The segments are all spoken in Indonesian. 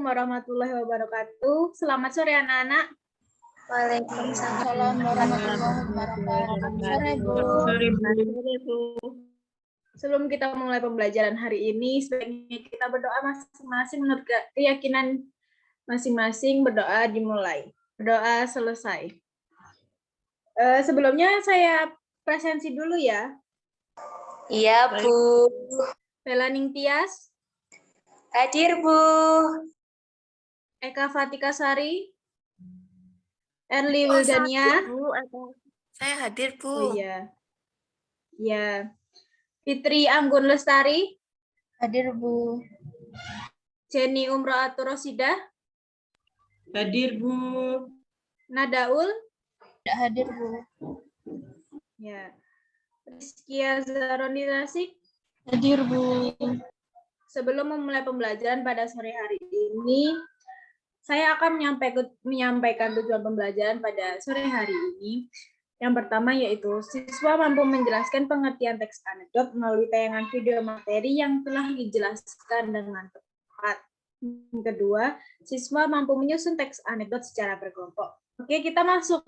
warahmatullahi wabarakatuh. Selamat sore anak-anak. Waalaikumsalam warahmatullahi wabarakatuh. Sore, Bu. Sebelum kita mulai pembelajaran hari ini, sebaiknya kita berdoa masing-masing menurut keyakinan masing-masing. Berdoa dimulai. Berdoa selesai. Sebelumnya saya presensi dulu ya. Iya, Bu. Bella Ningtyas. Hadir, Bu. Eka Fatika Sari. Erli Wildania. Saya hadir, Bu. Oh iya. Ya. Fitri Anggun Lestari. Hadir, Bu. Jenny Umro'atur Rosidah. Hadir, Bu. Nadaul. Tidak hadir, Bu. Ya. Rizkia Zaroni Rasik. Hadir, Bu. Sebelum memulai pembelajaran pada sore hari ini, saya akan menyampaikan tujuan pembelajaran pada sore hari ini. Yang pertama yaitu siswa mampu menjelaskan pengertian teks anekdot melalui tayangan video materi yang telah dijelaskan dengan tepat. Yang kedua, siswa mampu menyusun teks anekdot secara berkelompok. Oke, kita masuk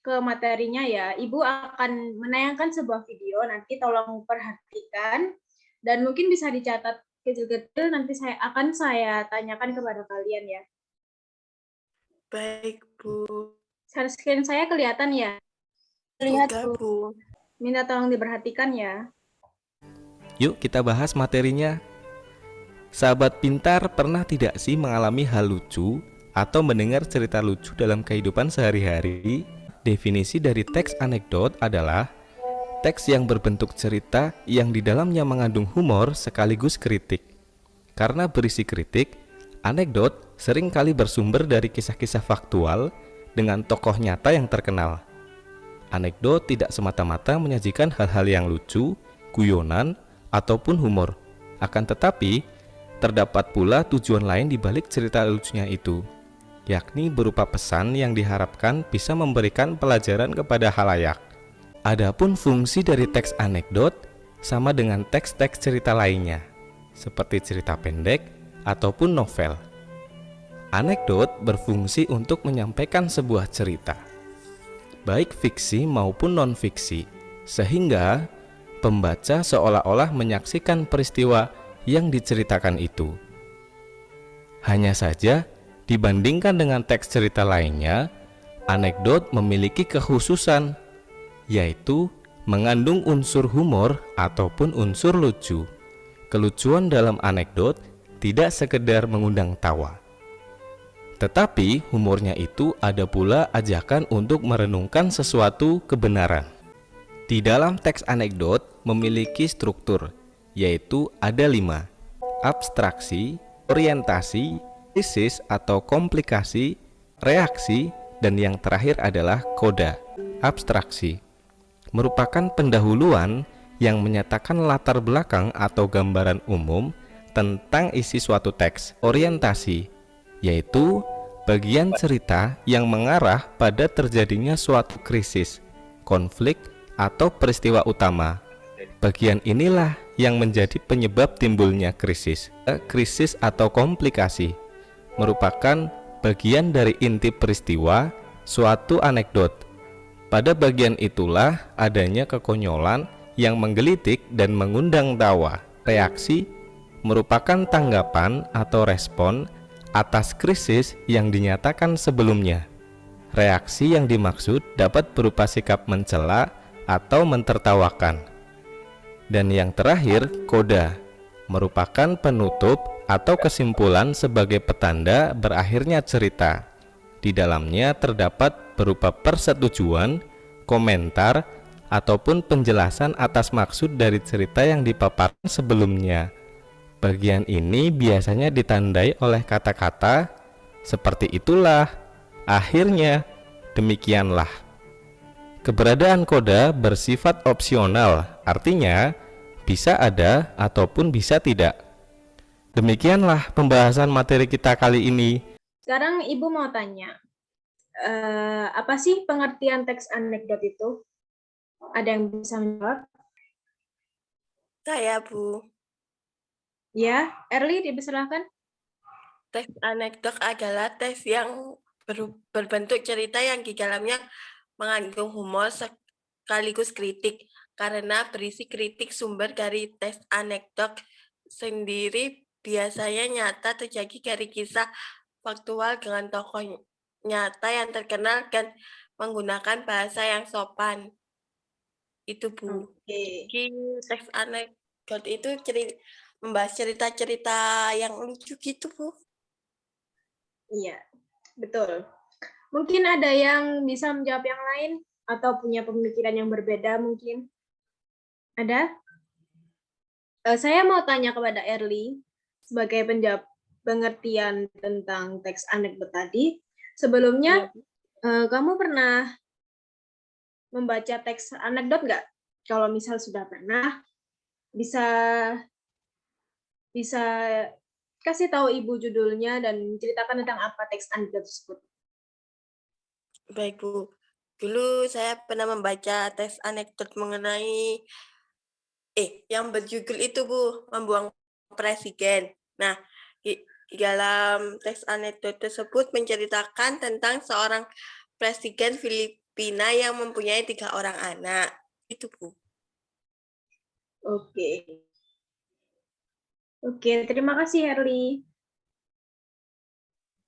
ke materinya ya. Ibu akan menayangkan sebuah video, nanti tolong perhatikan dan mungkin bisa dicatat kecil-kecil, nanti saya tanyakan kepada kalian ya. Baik, Bu. Screen saya kelihatan ya? Lihat, Sudah, Bu. Minta tolong diperhatikan ya. Yuk kita bahas materinya. Sahabat pintar, pernah tidak sih mengalami hal lucu atau mendengar cerita lucu dalam kehidupan sehari-hari? Definisi dari teks anekdot adalah teks yang berbentuk cerita yang di dalamnya mengandung humor sekaligus kritik. Karena berisi kritik, anekdot seringkali bersumber dari kisah-kisah faktual dengan tokoh nyata yang terkenal. Anekdot tidak semata-mata menyajikan hal-hal yang lucu, guyonan, ataupun humor. Akan tetapi, terdapat pula tujuan lain di balik cerita lucunya itu, yakni berupa pesan yang diharapkan bisa memberikan pelajaran kepada khalayak. Adapun fungsi dari teks anekdot sama dengan teks-teks cerita lainnya, seperti cerita pendek ataupun novel. Anekdot berfungsi untuk menyampaikan sebuah cerita, baik fiksi maupun non-fiksi, sehingga pembaca seolah-olah menyaksikan peristiwa yang diceritakan itu. Hanya saja, dibandingkan dengan teks cerita lainnya, anekdot memiliki kekhususan, yaitu mengandung unsur humor ataupun unsur lucu. Kelucuan dalam anekdot tidak sekedar mengundang tawa, tetapi humornya itu ada pula ajakan untuk merenungkan sesuatu kebenaran. Di dalam teks anekdot memiliki struktur, yaitu ada 5: abstraksi, orientasi, tesis atau komplikasi, reaksi, dan yang terakhir adalah koda. Abstraksi merupakan pendahuluan yang menyatakan latar belakang atau gambaran umum tentang isi suatu teks. Orientasi yaitu bagian cerita yang mengarah pada terjadinya suatu krisis, konflik, atau peristiwa utama. Bagian inilah yang menjadi penyebab timbulnya krisis. Krisis atau komplikasi merupakan bagian dari inti peristiwa suatu anekdot. Pada bagian itulah adanya kekonyolan yang menggelitik dan mengundang tawa. Reaksi merupakan tanggapan atau respon atas krisis yang dinyatakan sebelumnya. Reaksi yang dimaksud dapat berupa sikap mencela atau mentertawakan. Dan yang terakhir, koda merupakan penutup atau kesimpulan sebagai petanda berakhirnya cerita. Di dalamnya terdapat berupa persetujuan, komentar, ataupun penjelasan atas maksud dari cerita yang dipaparkan sebelumnya. Bagian ini biasanya ditandai oleh kata-kata seperti itulah, akhirnya, demikianlah. Keberadaan koda bersifat opsional, artinya bisa ada ataupun bisa tidak. Demikianlah pembahasan materi kita kali ini. Sekarang Ibu mau tanya, apa sih pengertian teks anekdot itu? Ada yang bisa menjawab? Saya, Bu. Ya, Erli, dipersilakan. Teks anekdot adalah teks yang berbentuk cerita yang di dalamnya mengandung humor sekaligus kritik. Karena berisi kritik, sumber dari teks anekdot sendiri biasanya nyata terjadi dari kisah faktual dengan tokoh nyata yang terkenal dan menggunakan bahasa yang sopan. Itu, Bu. Oke. Jadi teks anekdot itu membahas cerita-cerita yang lucu gitu, Bu. Iya, betul. Mungkin ada yang bisa menjawab yang lain atau punya pemikiran yang berbeda mungkin. Ada? Saya mau tanya kepada Erli sebagai penjawab pengertian tentang teks anekdot tadi. Sebelumnya, kamu pernah membaca teks anekdot nggak? Kalau misal sudah pernah, bisa kasih tahu Ibu judulnya dan ceritakan tentang apa teks anekdot tersebut. Baik, Bu. Dulu saya pernah membaca teks anekdot mengenai yang berjudul itu, Bu, membuang presiden. Nah, di dalam teks anekdot tersebut menceritakan tentang seorang presiden Filipina yang mempunyai 3 orang anak. Itu, Bu. Oke. Oke, terima kasih Herli.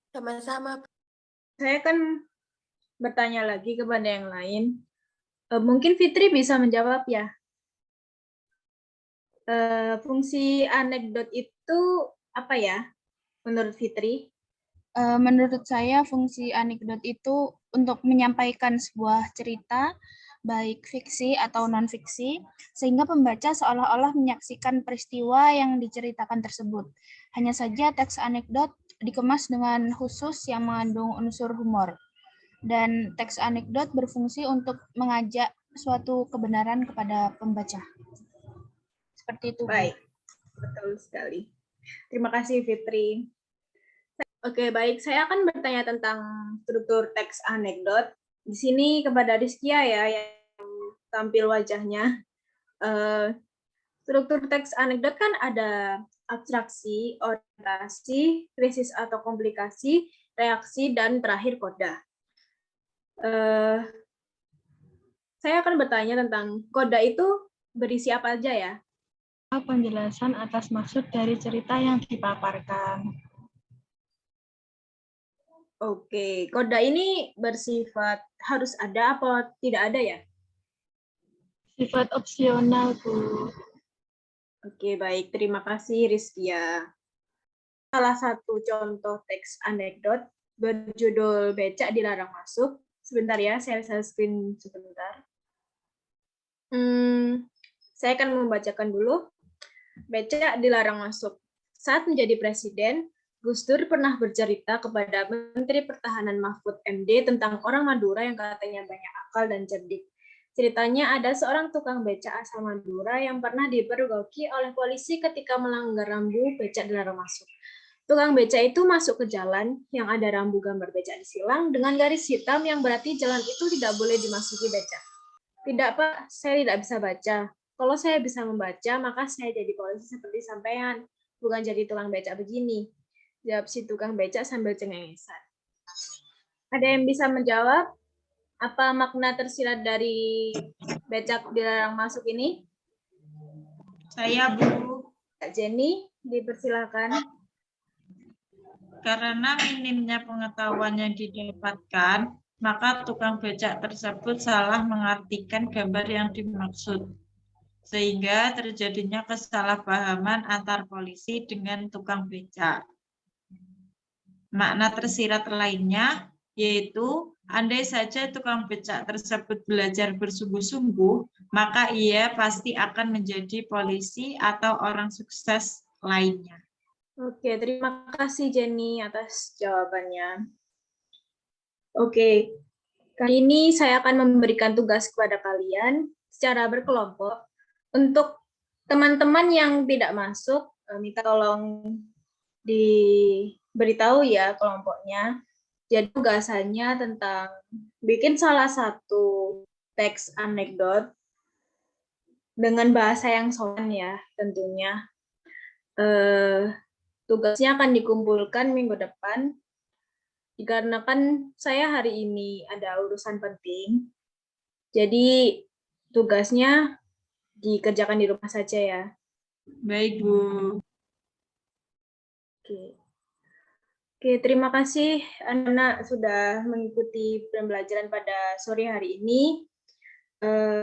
Sama-sama. Saya akan bertanya lagi kepada yang lain. Mungkin Fitri bisa menjawab ya. Fungsi anekdot itu apa ya, menurut Fitri? Menurut saya fungsi anekdot itu untuk menyampaikan sebuah cerita, baik fiksi atau non-fiksi, sehingga pembaca seolah-olah menyaksikan peristiwa yang diceritakan tersebut. Hanya saja teks anekdot dikemas dengan khusus yang mengandung unsur humor. Dan teks anekdot berfungsi untuk mengajak suatu kebenaran kepada pembaca. Seperti itu. Baik, betul sekali. Terima kasih Fitri. Oke, baik. Saya akan bertanya tentang struktur teks anekdot. Di sini kepada Rizkia ya, yang tampil wajahnya. Struktur teks anekdot kan ada abstraksi, orientasi, krisis atau komplikasi, reaksi, dan terakhir koda. Saya akan bertanya tentang koda itu berisi apa aja ya? Penjelasan atas maksud dari cerita yang dipaparkan. Oke, koda ini bersifat harus ada apa tidak ada ya? Sifat opsional, Bu. Oke, baik. Terima kasih, Rizkia. Salah satu contoh teks anekdot berjudul Becak Dilarang Masuk. Sebentar ya, saya screen sebentar. Saya akan membacakan dulu. Becak Dilarang Masuk. Saat menjadi presiden, Gus Dur pernah bercerita kepada Menteri Pertahanan Mahfud MD tentang orang Madura yang katanya banyak akal dan cerdik. Ceritanya ada seorang tukang becak asal Madura yang pernah dipergoki oleh polisi ketika melanggar rambu becak dilarang masuk. Tukang becak itu masuk ke jalan yang ada rambu gambar becak disilang dengan garis hitam yang berarti jalan itu tidak boleh dimasuki becak. Tidak, Pak, saya tidak bisa baca. Kalau saya bisa membaca, maka saya jadi polisi seperti sampean, bukan jadi tukang becak begini. Jawab si tukang becak sambil cengengesan. Ada yang bisa menjawab apa makna tersirat dari becak dilarang masuk ini? Saya, Bu. Kak Jenny, dipersilakan. Karena minimnya pengetahuan yang didapatkan, maka tukang becak tersebut salah mengartikan gambar yang dimaksud. Sehingga terjadinya kesalahpahaman antar polisi dengan tukang becak. Makna tersirat lainnya yaitu andai saja tukang becak tersebut belajar bersungguh-sungguh, maka ia pasti akan menjadi polisi atau orang sukses lainnya. Oke, terima kasih Jenny atas jawabannya. Oke, kali ini saya akan memberikan tugas kepada kalian secara berkelompok. Untuk teman-teman yang tidak masuk, minta tolong diberitahu ya kelompoknya. Jadi tugasannya tentang bikin salah satu teks anekdot dengan bahasa yang sopan ya tentunya. Tugasnya akan dikumpulkan minggu depan. Dikarenakan saya hari ini ada urusan penting, jadi tugasnya dikerjakan di rumah saja ya. Baik, Bu. Oke. Oke, terima kasih anak-anak sudah mengikuti pembelajaran pada sore hari ini.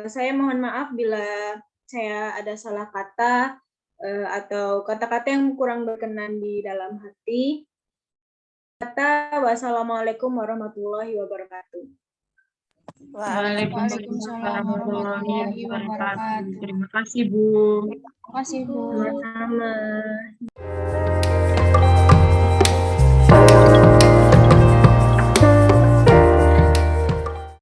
Saya mohon maaf bila saya ada salah kata atau kata-kata yang kurang berkenan di dalam hati. Wassalamualaikum warahmatullahi wabarakatuh. Waalaikumsalam warahmatullahi wabarakatuh. Terima kasih, Bu. Terima kasih, Bu. Sama-sama.